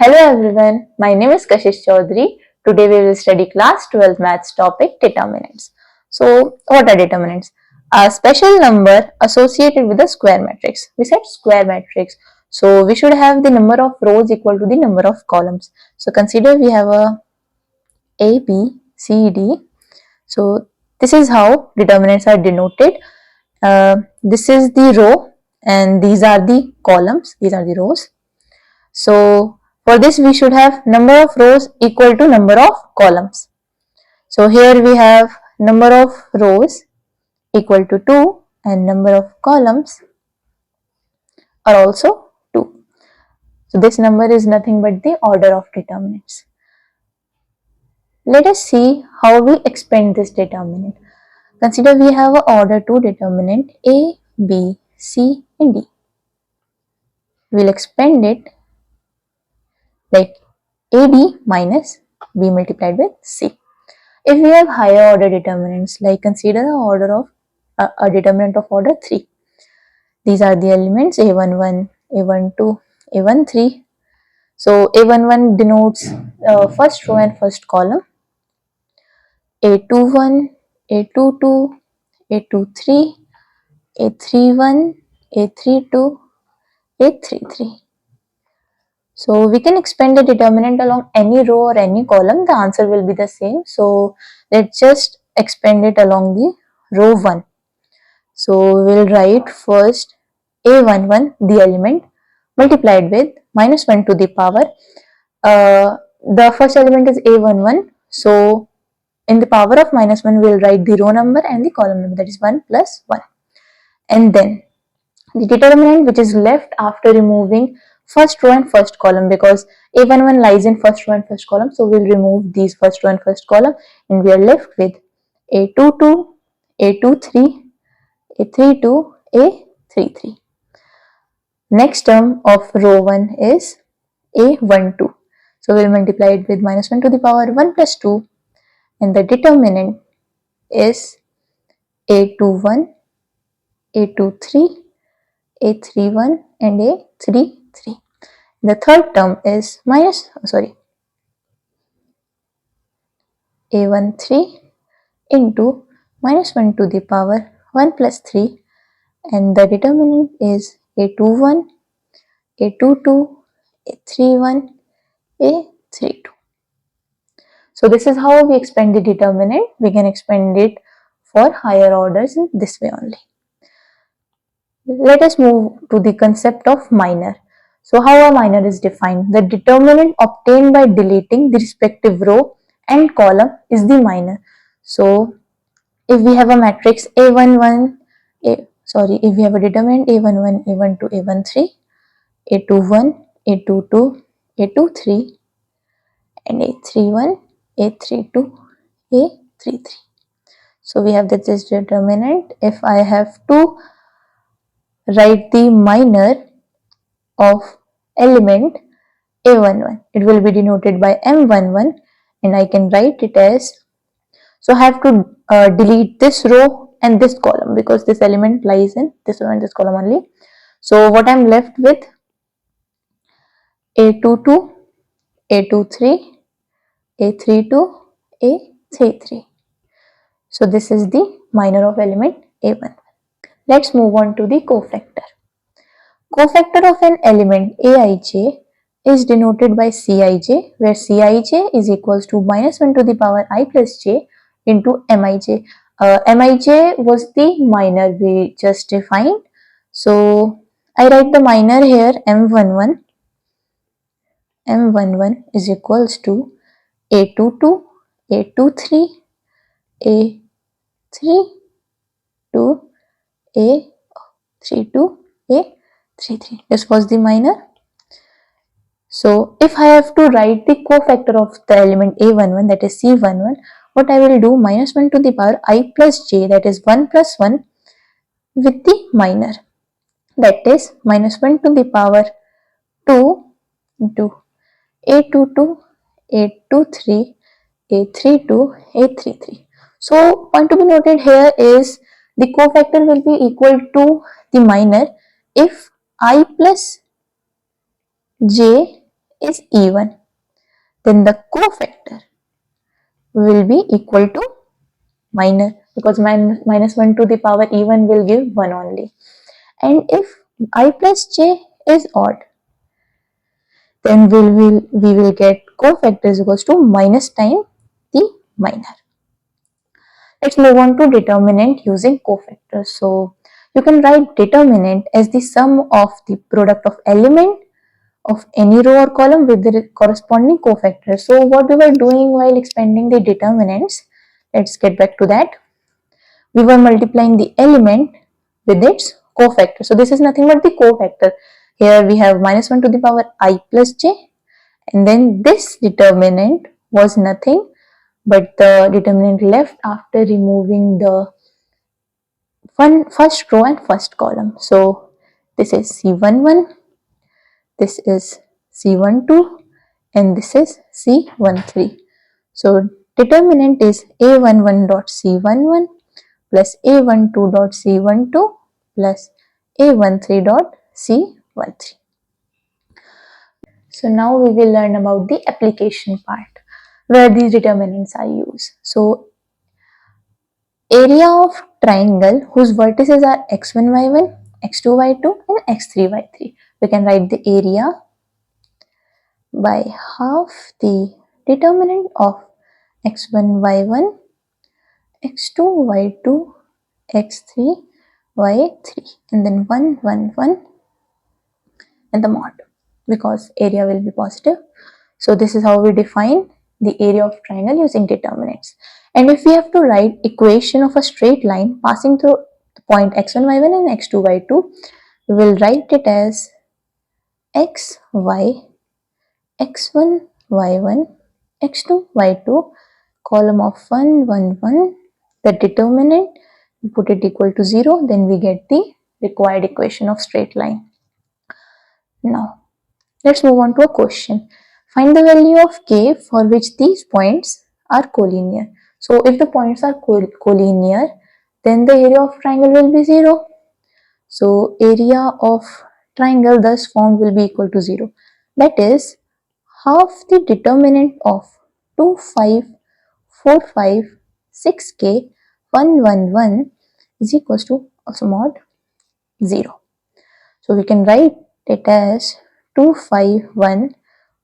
Hello everyone, my name is Kashish Chaudhary. Today we will study class 12 maths topic determinants. So what are determinants? A special number associated with a square matrix. We said square matrix. So we should have the number of rows equal to the number of columns. So consider we have a B, C, D. So this is how determinants are denoted. This is the row and these are the columns. These are the rows. So for this we should have number of rows equal to number of columns. So here we have number of rows equal to 2 and number of columns are also 2. So this number is nothing but the order of determinants. Let us see how we expand this determinant. Consider we have an order 2 determinant A, B, C and D. We will expand it like AB minus B multiplied with C. If we have higher order determinants, like consider a determinant of order 3. These are the elements A11, A12, A13. So A11 denotes first row and first column. A21, A22, A23, A31, A32, A33. So we can expand the determinant along any row or any column. The answer will be the same. So let's just expand it along the row 1. So we'll write first A11, the element, multiplied with minus 1 to the power. The first element is A11. So in the power of minus 1, we'll write the row number and the column number, that is 1 plus 1. And then the determinant which is left after removing first row and first column, because A11 lies in first row and first column. So we'll remove these first row and first column and we are left with A22, A23, A32, A33. Next term of row 1 is A12. So we'll multiply it with minus 1 to the power 1 plus 2 and the determinant is A21, A23, A31 and A33. The third term is A13 into minus 1 to the power 1 plus 3 and the determinant is A21, A22, A31, A32. So this is how we expand the determinant. We can expand it for higher orders in this way only. Let us move to the concept of minor. So how a minor is defined? The determinant obtained by deleting the respective row and column is the minor. So if we have a matrix A11, if we have a determinant A11, A12, A13, A21, A22, A23 and A31, A32, A33. So we have this determinant. If I have to write the minor of element A11, it will be denoted by M11 and I can write it as, so I have to delete this row and this column because this element lies in this row and this column only. So what I'm left with, A22, A23, A32, A33. So this is the minor of element A11. Let's move on to the cofactor. Cofactor of an element Aij is denoted by Cij, where Cij is equals to minus 1 to the power I plus j into Mij. Mij was the minor we just defined. So I write the minor here, M11. M11 is equals to A22, A23, A32, A32, A33. This was the minor. So if I have to write the cofactor of the element A11, that is C11, what I will do, minus 1 to the power I plus j, that is 1 plus 1 with the minor, that is minus 1 to the power 2 into A22, A23, A32, A33. So point to be noted here is the cofactor will be equal to the minor if I plus j is even, then the cofactor will be equal to minor, because minus 1 to the power even will give 1 only. And if I plus j is odd, then we will get cofactor is equals to minus time the minor. Let's move on to determinant using cofactors. So you can write determinant as the sum of the product of element of any row or column with the corresponding cofactor. So what we were doing while expanding the determinants, let's get back to that. We were multiplying the element with its cofactor. So this is nothing but the cofactor. Here we have minus 1 to the power I plus j, and then this determinant was nothing but the determinant left after removing the first row and first column. So this is C11, this is C12, and this is C13. So determinant is A11 dot C11 plus A12 dot C12 plus A13 dot C13. So now we will learn about the application part where these determinants are used. So area of triangle whose vertices are x1, y1, x2, y2 and x3, y3. We can write the area by half the determinant of x1, y1, x2, y2, x3, y3, and then 1, 1, 1 and the mod, because area will be positive. So this is how we define the area of triangle using determinants. And if we have to write equation of a straight line passing through the point x1, y1 and x2, y2, we will write it as x, y, x1, y1, x2, y2, column of 1, 1, 1, the determinant, we put it equal to 0, then we get the required equation of straight line. Now, let's move on to a question. Find the value of k for which these points are collinear. So, if the points are collinear, then the area of triangle will be 0. So, area of triangle thus formed will be equal to 0. That is, half the determinant of 2, 5, 4, 5, 6k, 1, 1, 1 is equals to also mod 0. So we can write it as 2, 5, 1,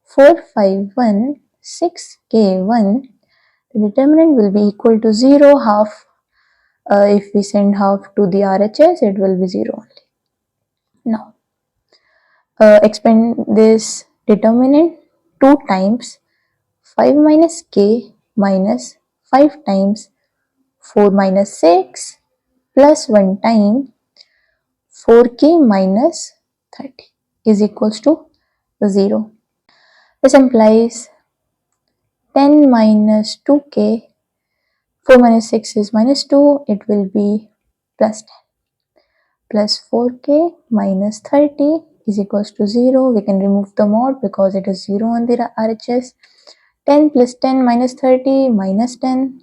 4, 5, 1, 6k, 1. The determinant will be equal to 0 half. If we send half to the RHS, it will be 0 only. Now, expand this determinant 2 times 5 minus k minus 5 times 4 minus 6 plus 1 time 4k minus 30 is equals to 0. This implies 10 minus 2k, 4 minus 6 is minus 2, it will be plus 10. Plus 4k minus 30 is equals to 0. We can remove the mod because it is 0 on the RHS. 10 plus 10 minus 30 minus 10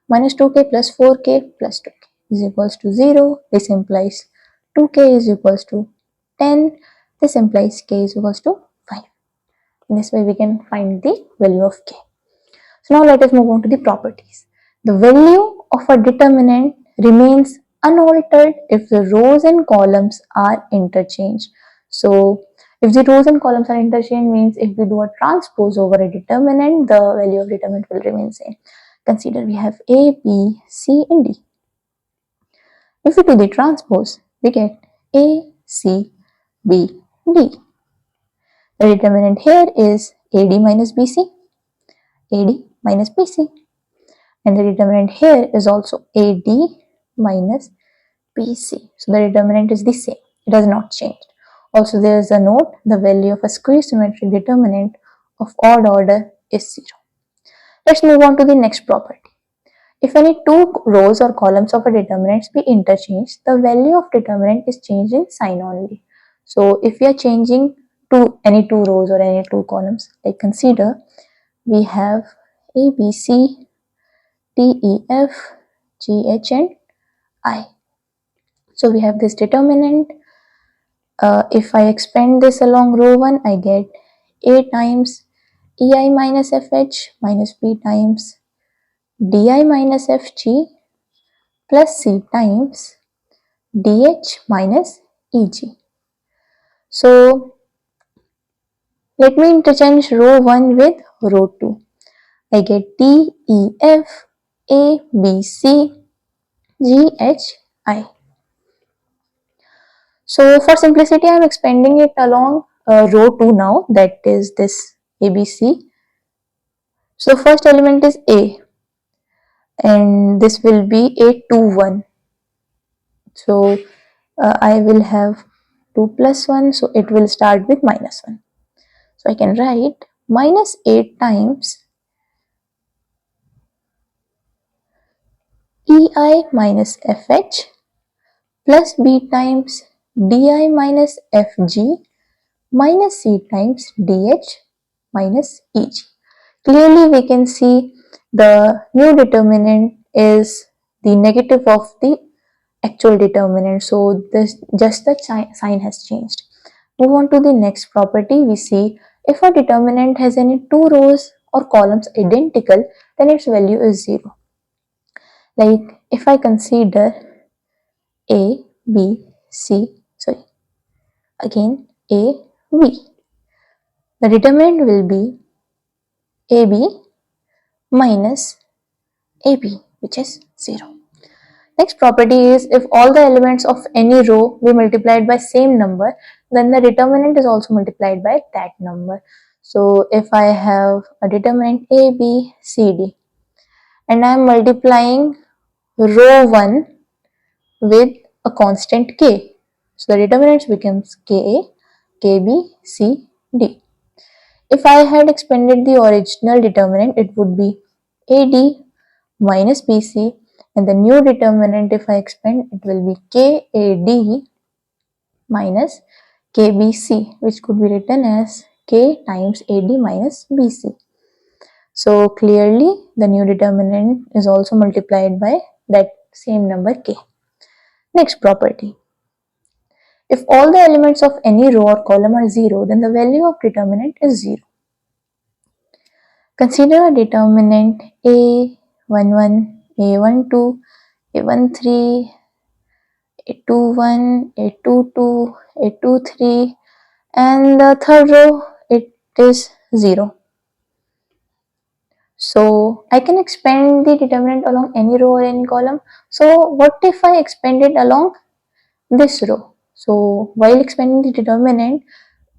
minus 2k plus 4k plus 2k is equals to 0. This implies 2k is equals to 10. This implies k is equals to 5. In this way we can find the value of k. So now let us move on to the properties. The value of a determinant remains unaltered if the rows and columns are interchanged. So if the rows and columns are interchanged means if we do a transpose over a determinant, the value of determinant will remain same. Consider we have A, B, C and D. If we do the transpose, we get A, C, B, D. The determinant here is AD minus BC, AD minus BC. And the determinant here is also AD minus BC. So the determinant is the same. It has not changed. Also there is a note, the value of a square symmetric determinant of odd order is 0. Let's move on to the next property. If any two rows or columns of a determinant be interchanged, the value of determinant is changed in sign only. So if we are changing to any two rows or any two columns, like consider we have A, B, C, D, E, F, G, H and I. So we have this determinant. If I expand this along row 1, I get A times EI minus FH minus B times DI minus FG plus C times DH minus EG. So let me interchange row 1 with row 2. I get D, E, F, A, B, C, G, H, I. So for simplicity, I am expanding it along row 2 now, that is this ABC. So first element is A and this will be A21. So I will have 2 plus 1, so it will start with minus 1. So I can write minus 8 times EI minus FH plus B times DI minus FG minus C times DH minus EG. Clearly we can see the new determinant is the negative of the actual determinant. So this just the sign has changed. Move on to the next property. We see if a determinant has any two rows or columns identical, then its value is 0. Like if I consider A, B, C, sorry, again A, B. The determinant will be AB minus AB, which is 0. Next property is if all the elements of any row be multiplied by same number, then the determinant is also multiplied by that number. So if I have a determinant A, B, C, D and I am multiplying row 1 with a constant K. So the determinant becomes KA, KB, C, D. If I had expanded the original determinant, it would be AD minus BC, and the new determinant, if I expand, it will be KAD minus KBC, which could be written as K times AD minus BC. So clearly the new determinant is also multiplied by that same number K. Next property. If all the elements of any row or column are 0, then the value of determinant is 0. Consider a determinant A11, A12, A13, A21, A22, A23, and the third row it is 0. So I can expand the determinant along any row or any column. So what if I expand it along this row? So while expanding the determinant,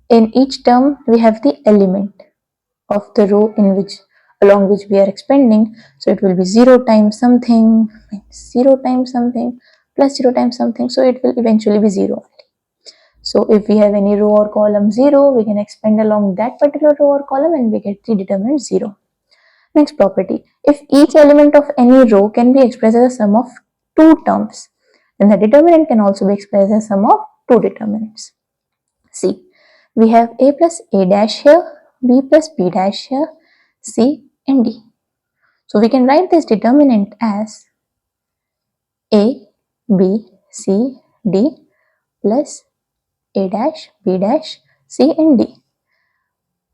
in each term we have the element of the row in which along which we are expanding. So it will be 0 times something, 0 times something, plus 0 times something. So it will eventually be 0 only. So if we have any row or column 0, we can expand along that particular row or column and we get the determinant 0. Next property. If each element of any row can be expressed as a sum of two terms, then the determinant can also be expressed as a sum of two determinants. See, we have A plus A dash here, B plus B dash here, C and D. So we can write this determinant as A, B, C, D plus A dash, B dash, C and D.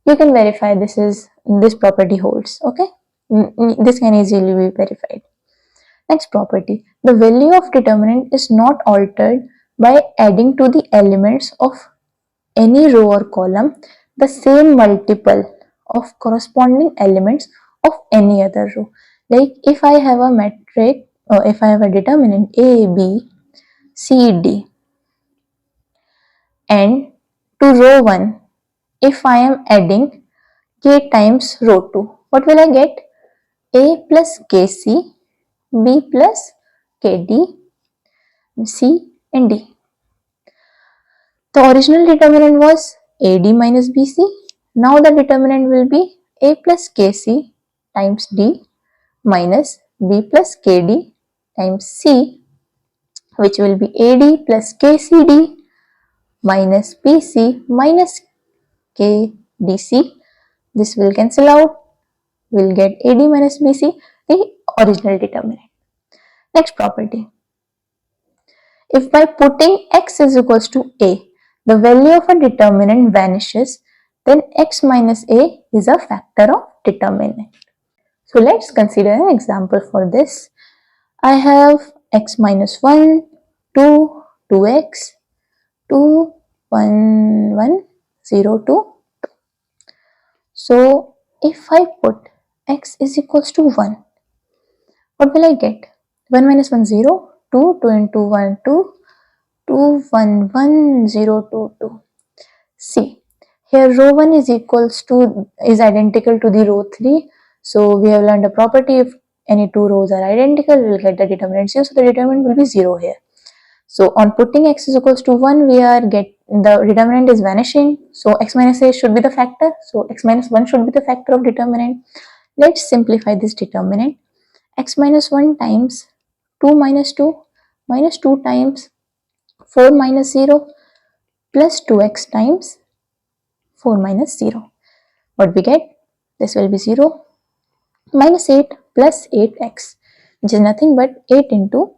You can verify this property holds, okay? This can easily be verified. Next property. The value of determinant is not altered by adding to the elements of any row or column the same multiple of corresponding elements of any other row. Like if I have a matrix or if I have a determinant A, B, C, D and to row 1, if I am adding K times row 2, what will I get? A plus KC, B plus KD, C and D. The original determinant was AD minus BC. Now the determinant will be A plus KC times D minus B plus KD times C, which will be AD plus KCD minus BC minus KDC. This will cancel out. We'll get AD minus BC, the original determinant. Next property. If by putting x is equals to a, the value of a determinant vanishes, then x minus a is a factor of determinant. So let's consider an example for this. I have x minus 1, 2, 2x, 2, 1, 1, 0, 2. So if I put x is equals to 1, what will I get? 1 minus 1, 0, 2, 2 into 1, 2, 2, 1, 1, 0, 2, 2. See, here row 1 is identical to the row 3. So we have learned a property: if any two rows are identical, we will get the determinant 0. So the determinant will be 0 here. So on putting x is equals to 1, the determinant is vanishing. So x minus a should be the factor. So x minus 1 should be the factor of determinant. Let's simplify this determinant. X minus 1 times 2 minus 2 times 4 minus 0 plus 2x times 4 minus 0. What we get? This will be 0 minus 8 plus 8x, which is nothing but 8 into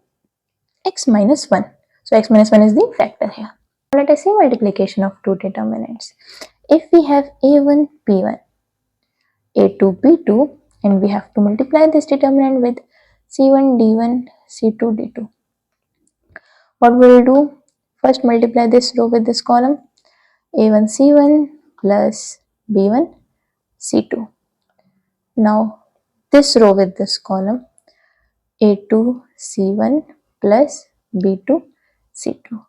x minus 1. So x minus 1 is the factor here. Let us see multiplication of two determinants. If we have a1, b1, a2, b2, and we have to multiply this determinant with c1, d1, c2, d2. What we will do? First multiply this row with this column. a1, c1 plus b1, c2. Now this row with this column, a2, c1 plus b2, c2.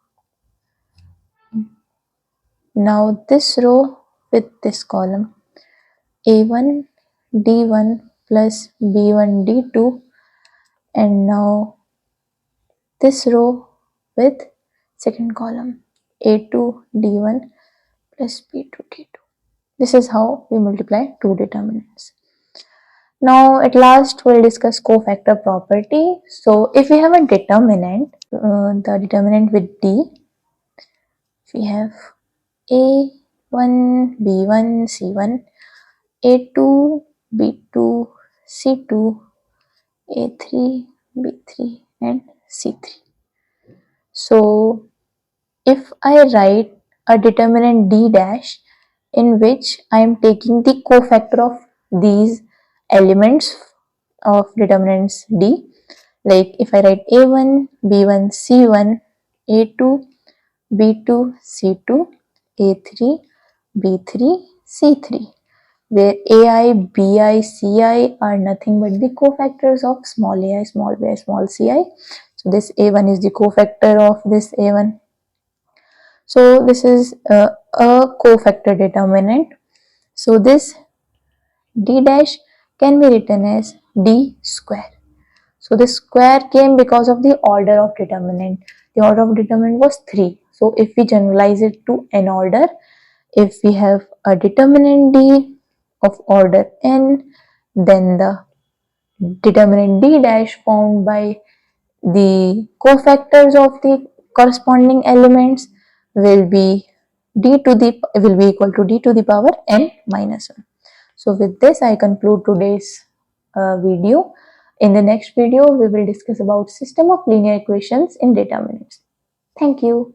Now this row with this column, a1, d1 plus b1, d2, and now this row with second column, a2, d1 plus b2, d2. This is how we multiply two determinants. Now at last we'll discuss cofactor property. So if we have a determinant, the determinant with d, we have a1, b1, c1, a2, b2, c2, a3, b3, and c3. So if I write a determinant d dash in which I am taking the cofactor of these elements of determinants d, like if I write a1, b1, c1, a2, b2, c2, a3, b3, c3, where ai, bi, ci are nothing but the cofactors of small ai, small bi, small ci. So this a1 is the cofactor of this a1. So this is a cofactor determinant. So this d dash can be written as d square. So the square came because of the order of determinant. The order of determinant was 3. So if we generalize it to n order, if we have a determinant d of order n, then the determinant d dash found by the cofactors of the corresponding elements will be equal to d to the power n minus 1. So with this I conclude today's video. In the next video we will discuss about system of linear equations in determinants. Thank you.